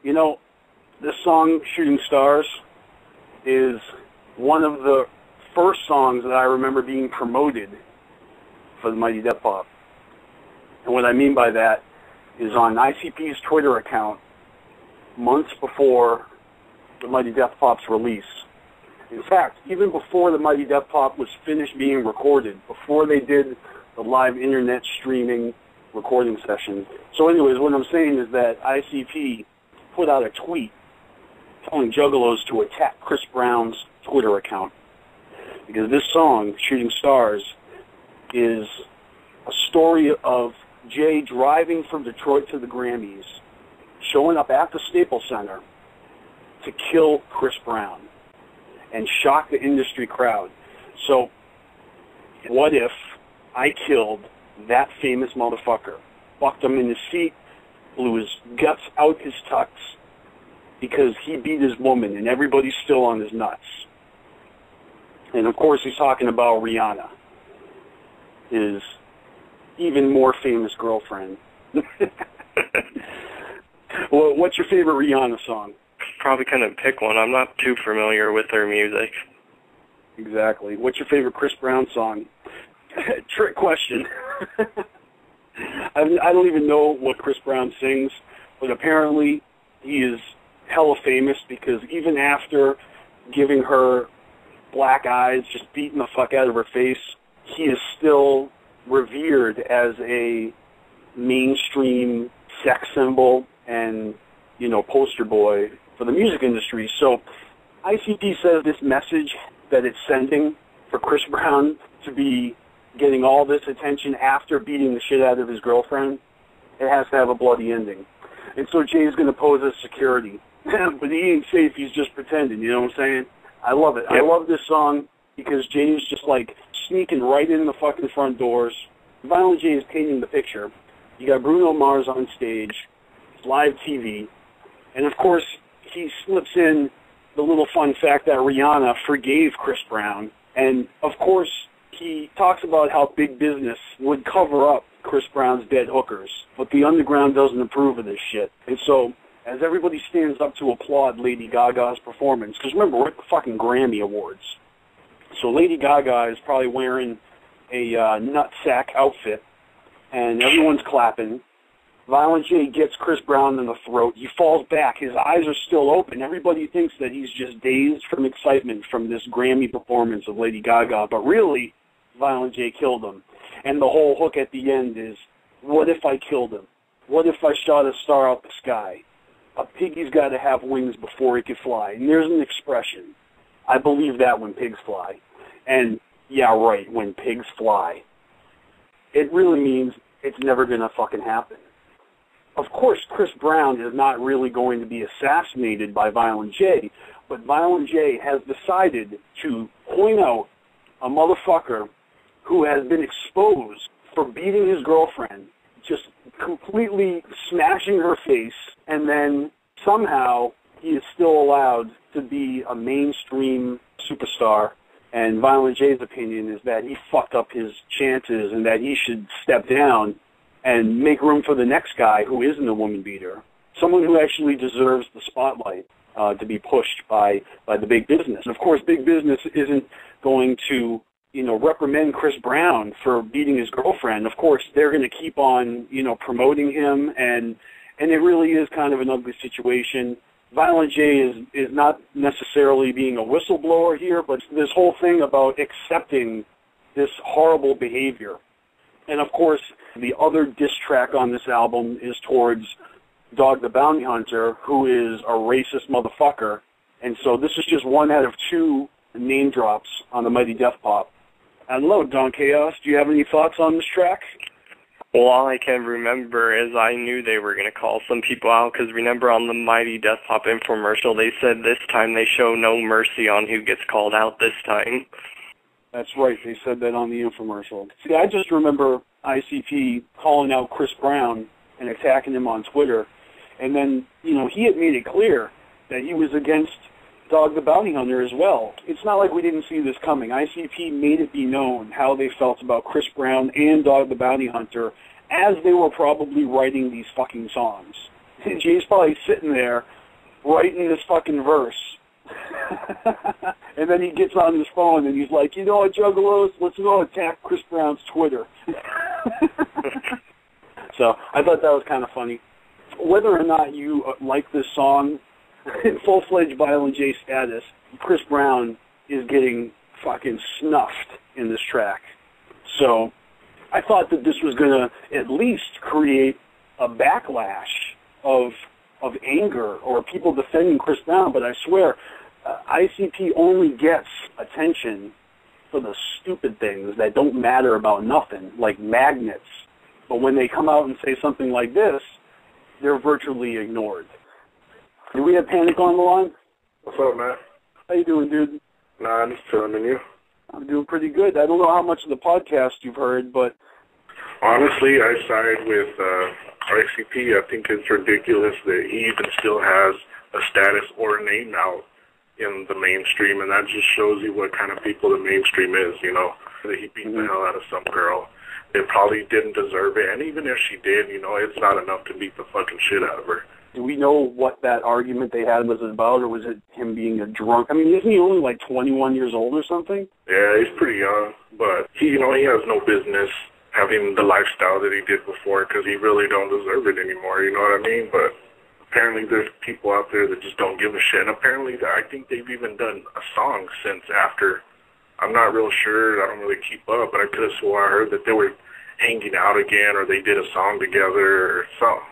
You know, this song, Shooting Stars, is one of the first songs that I remember being promoted for the Mighty Death Pop. And what I mean by that is on ICP's Twitter account months before the Mighty Death Pop's release. In fact, even before the Mighty Death Pop was finished being recorded, before they did the live internet streaming recording session. So anyways, what I'm saying is that ICP put out a tweet telling Juggalos to attack Chris Brown's Twitter account. Because this song, Shooting Stars, is a story of Jay driving from Detroit to the Grammys, showing up at the Staples Center to kill Chris Brown and shock the industry crowd. So, what if I killed that famous motherfucker, bucked him in his seat, blew his guts out his tux, because he beat his woman and everybody's still on his nuts? And of course he's talking about Rihanna, his even more famous girlfriend. Well, what's your favorite Rihanna song? Probably couldn't pick one. I'm not too familiar with her music. Exactly. What's your favorite Chris Brown song? Trick question. I don't even know what Chris Brown sings, but apparently he is hella famous because even after giving her black eyes, just beating the fuck out of her face, he is still revered as a mainstream sex symbol and, you know, poster boy for the music industry. So ICP says this message that it's sending for Chris Brown to be getting all this attention after beating the shit out of his girlfriend, it has to have a bloody ending. And so Jay's going to pose as security. But he ain't safe, he's just pretending, you know what I'm saying? I love it. Yep. I love this song because Jay's just like sneaking right in the fucking front doors. Violent J is painting the picture. You got Bruno Mars on stage, live TV, and of course he slips in the little fun fact that Rihanna forgave Chris Brown, and of course he talks about how big business would cover up Chris Brown's dead hookers, but the underground doesn't approve of this shit. And so as everybody stands up to applaud Lady Gaga's performance, because remember, we're at the fucking Grammy Awards, so Lady Gaga is probably wearing a nutsack outfit, and everyone's clapping. Violent J gets Chris Brown in the throat. He falls back. His eyes are still open. Everybody thinks that he's just dazed from excitement from this Grammy performance of Lady Gaga, but really, Violent J killed him. And the whole hook at the end is, what if I killed him? What if I shot a star out the sky? A piggy's got to have wings before he can fly. And there's an expression. I believe that when pigs fly. And, yeah, right, when pigs fly. It really means it's never going to fucking happen. Of course, Chris Brown is not really going to be assassinated by Violent J, but Violent J has decided to point out a motherfucker who has been exposed for beating his girlfriend, just completely smashing her face, and then somehow he is still allowed to be a mainstream superstar. And Violent J's opinion is that he fucked up his chances and that he should step down and make room for the next guy who isn't a woman beater, someone who actually deserves the spotlight to be pushed by the big business. And of course, big business isn't going to, you know, reprimand Chris Brown for beating his girlfriend. Of course, they're going to keep on, you know, promoting him, and it really is kind of an ugly situation. Violent J is not necessarily being a whistleblower here, but this whole thing about accepting this horrible behavior. And of course, the other diss track on this album is towards Dog the Bounty Hunter, who is a racist motherfucker. And so this is just one out of two name drops on the Mighty Death Pop. And hello, DonChaos. Do you have any thoughts on this track? Well, all I can remember is I knew they were going to call some people out, because remember on the Mighty Death Pop infomercial, they said this time they show no mercy on who gets called out this time. That's right, they said that on the infomercial. See, I just remember ICP calling out Chris Brown and attacking him on Twitter, and then, you know, he had made it clear that he was against Dog the Bounty Hunter as well. It's not like we didn't see this coming. ICP made it be known how they felt about Chris Brown and Dog the Bounty Hunter as they were probably writing these fucking songs. And Jay's probably sitting there writing this fucking verse. And then he gets on his phone and he's like, you know what, Juggalos, let's go attack Chris Brown's Twitter. So I thought that was kind of funny. Whether or not you like this song, in full-fledged Violent J status, Chris Brown is getting fucking snuffed in this track. So I thought that this was going to at least create a backlash of anger or people defending Chris Brown, but I swear, ICP only gets attention for the stupid things that don't matter about nothing, like magnets. But when they come out and say something like this, they're virtually ignored. Do we have Panic on the line? What's up, man? How you doing, dude? Nah, I'm just chilling, and you? I'm doing pretty good. I don't know how much of the podcast you've heard, but... Honestly, I side with ICP. I think it's ridiculous that he even still has a status or a name out in the mainstream, and that just shows you what kind of people the mainstream is, you know, that he beat the hell out of some girl. It probably didn't deserve it, and even if she did, you know, it's not enough to beat the fucking shit out of her. Do we know what that argument they had was about, or was it him being a drunk? I mean, isn't he only like 21 years old or something? Yeah, he's pretty young, but he has no business having the lifestyle that he did before because he really don't deserve it anymore, you know what I mean? But apparently there's people out there that just don't give a shit, and apparently I think they've even done a song since after. I'm not real sure, I don't really keep up, but I could have swore I heard that they were hanging out again or they did a song together or something.